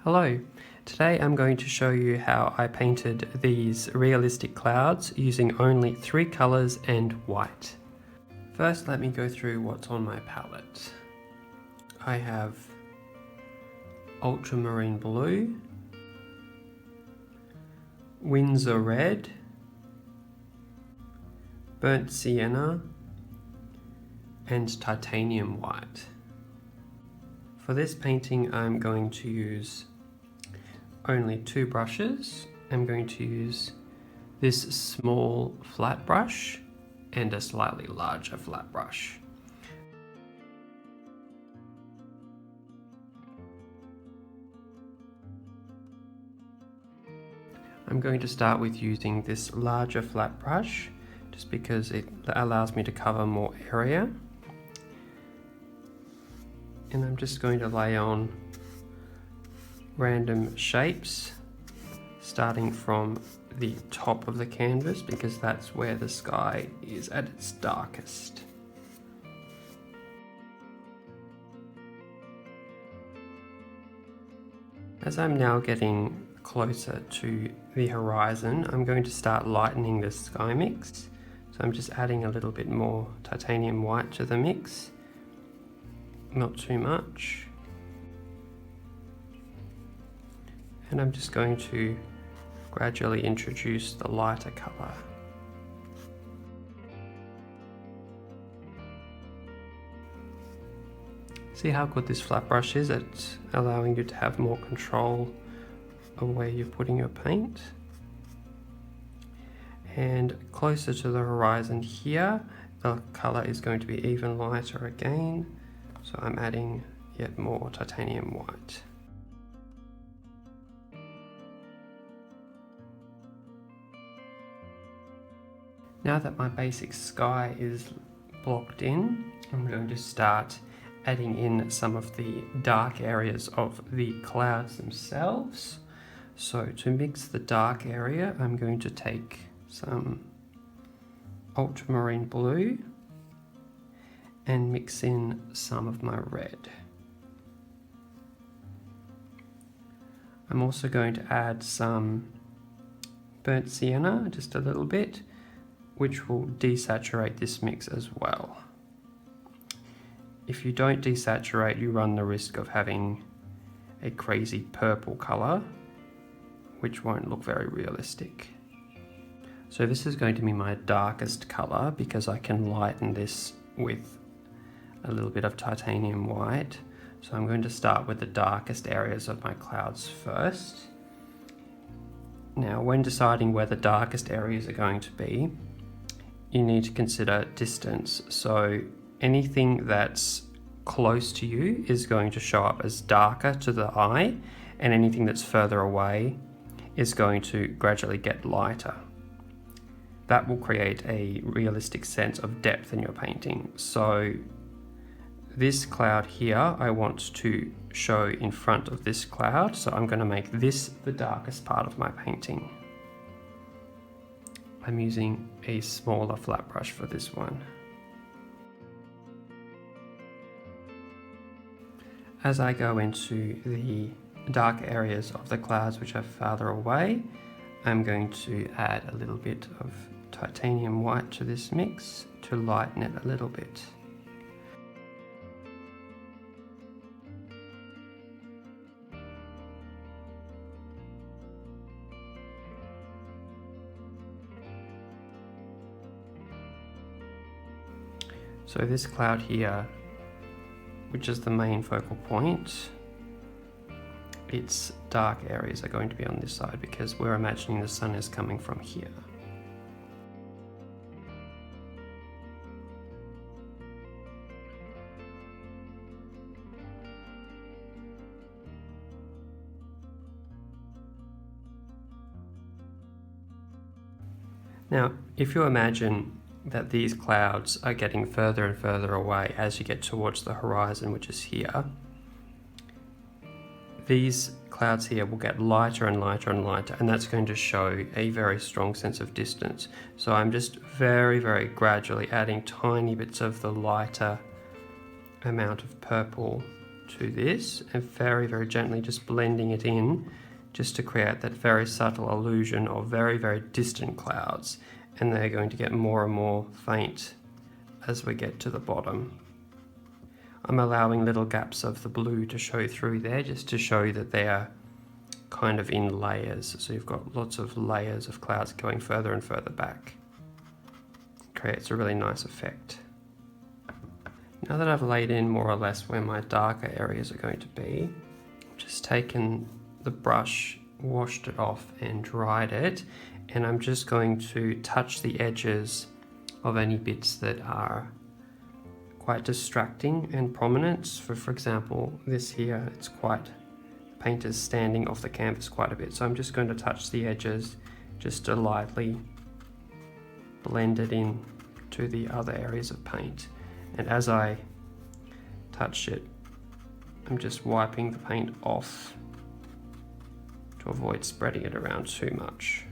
Hello, today I'm going to show you how I painted these realistic clouds using only 3 colours and white. First, let me go through what's on my palette. I have ultramarine blue, Winsor red, burnt sienna, and titanium white. For this painting, I'm going to use only 2 brushes. I'm going to use this small flat brush and a slightly larger flat brush. I'm going to start with using this larger flat brush just because it allows me to cover more area. And I'm just going to lay on random shapes starting from the top of the canvas because that's where the sky is at its darkest. As I'm now getting closer to the horizon, I'm going to start lightening the sky mix. So I'm just adding a little bit more titanium white to the mix, not too much. And I'm just going to gradually introduce the lighter colour. See how good this flat brush is at allowing you to have more control of where you're putting your paint. And closer to the horizon here, the colour is going to be even lighter again. So I'm adding yet more titanium white. Now that my basic sky is blocked in, I'm going to start adding in some of the dark areas of the clouds themselves. So to mix the dark area, I'm going to take some ultramarine blue and mix in some of my red. I'm also going to add some burnt sienna, just a little bit, which will desaturate this mix as well. If you don't desaturate, you run the risk of having a crazy purple colour, which won't look very realistic. So this is going to be my darkest colour because I can lighten this with a little bit of titanium white. So I'm going to start with the darkest areas of my clouds first. Now, when deciding where the darkest areas are going to be, you need to consider distance. So anything that's close to you is going to show up as darker to the eye, and anything that's further away is going to gradually get lighter. That will create a realistic sense of depth in your painting. So this cloud here, I want to show in front of this cloud, so I'm going to make this the darkest part of my painting. I'm using a smaller flat brush for this one. As I go into the dark areas of the clouds which are farther away, I'm going to add a little bit of titanium white to this mix to lighten it a little bit. So this cloud here, which is the main focal point, its dark areas are going to be on this side because we're imagining the sun is coming from here. Now, if you imagine that these clouds are getting further and further away as you get towards the horizon, which is here, these clouds here will get lighter and lighter and lighter, and that's going to show a very strong sense of distance. So I'm just very, very gradually adding tiny bits of the lighter amount of purple to this and very, very gently just blending it in just to create that very subtle illusion of very, very distant clouds. And they're going to get more and more faint as we get to the bottom. I'm allowing little gaps of the blue to show through there just to show that they are kind of in layers. So you've got lots of layers of clouds going further and further back. It creates a really nice effect. Now that I've laid in more or less where my darker areas are going to be, I've just taken the brush, washed it off and dried it, and I'm just going to touch the edges of any bits that are quite distracting and prominent. For example, this here, it's quite, paint is standing off the canvas quite a bit, so I'm just going to touch the edges just to lightly blend it in to the other areas of paint. And as I touch it, I'm just wiping the paint off to avoid spreading it around too much.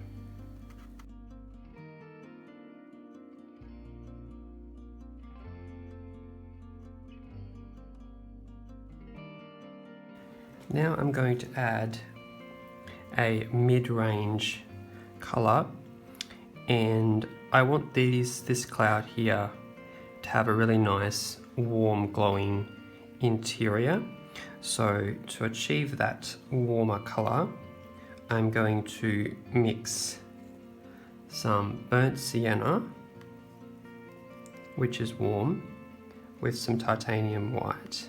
Now I'm going to add a mid-range color, and I want this cloud here to have a really nice warm glowing interior. So to achieve that warmer color, I'm going to mix some burnt sienna, which is warm, with some titanium white.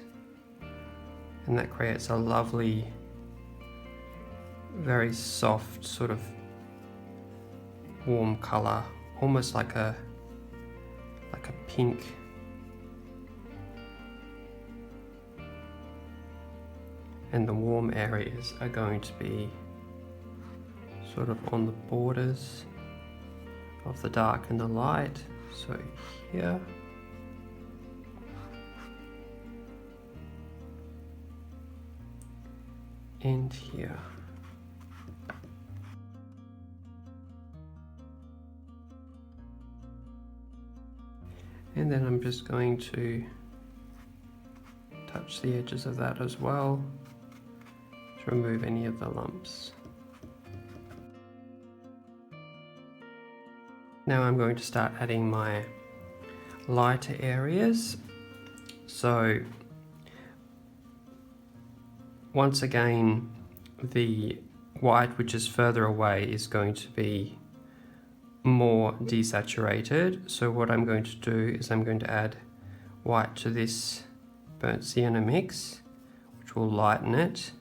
And that creates a lovely, very soft sort of warm color, almost like a pink. And the warm areas are going to be sort of on the borders of the dark and the light. So here. And here. And then I'm just going to touch the edges of that as well to remove any of the lumps. Now I'm going to start adding my lighter areas. So once again, the white which is further away is going to be more desaturated. So what I'm going to do is I'm going to add white to this burnt sienna mix, which will lighten it,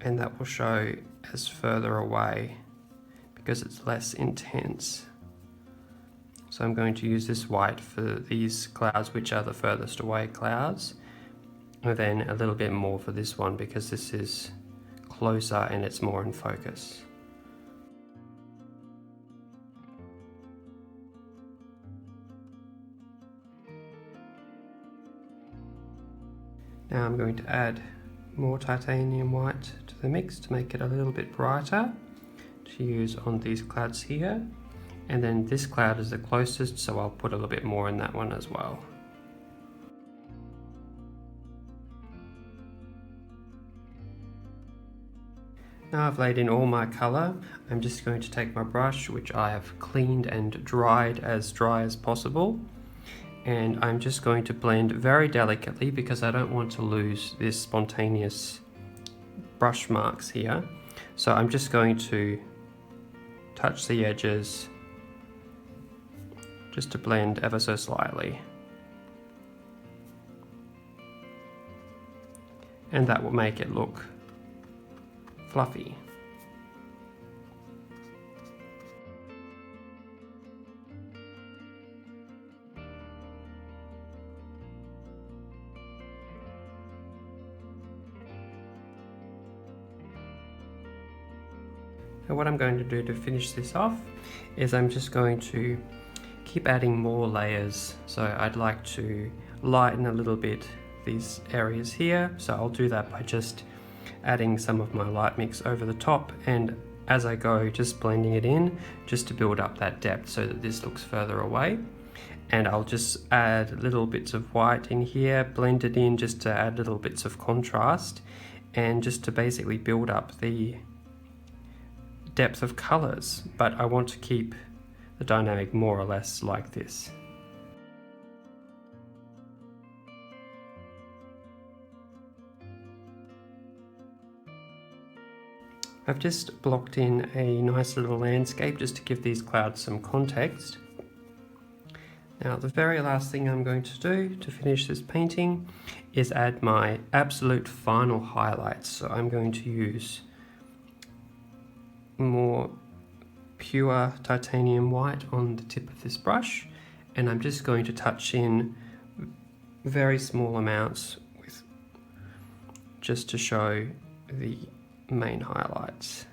and that will show as further away because it's less intense. So I'm going to use this white for these clouds which are the furthest away clouds, and then a little bit more for this one because this is closer and it's more in focus. Now I'm going to add more titanium white to the mix to make it a little bit brighter to use on these clouds here. And then this cloud is the closest, so I'll put a little bit more in that one as well. Now I've laid in all my colour, I'm just going to take my brush, which I have cleaned and dried as dry as possible, and I'm just going to blend very delicately because I don't want to lose this spontaneous brush marks here. So I'm just going to touch the edges just to blend ever so slightly. And that will make it look fluffy. And what I'm going to do to finish this off is I'm just going to keep adding more layers. So I'd like to lighten a little bit these areas here. So I'll do that by just adding some of my light mix over the top, and as I go just blending it in just to build up that depth so that this looks further away. and I'll just add little bits of white in here, blend it in just to add little bits of contrast and just to basically build up the depth of colors, but I want to keep the dynamic more or less like this. I've just blocked in a nice little landscape just to give these clouds some context. Now the very last thing I'm going to do to finish this painting is add my absolute final highlights. So I'm going to use more pure titanium white on the tip of this brush, and I'm just going to touch in very small amounts just to show the main highlights.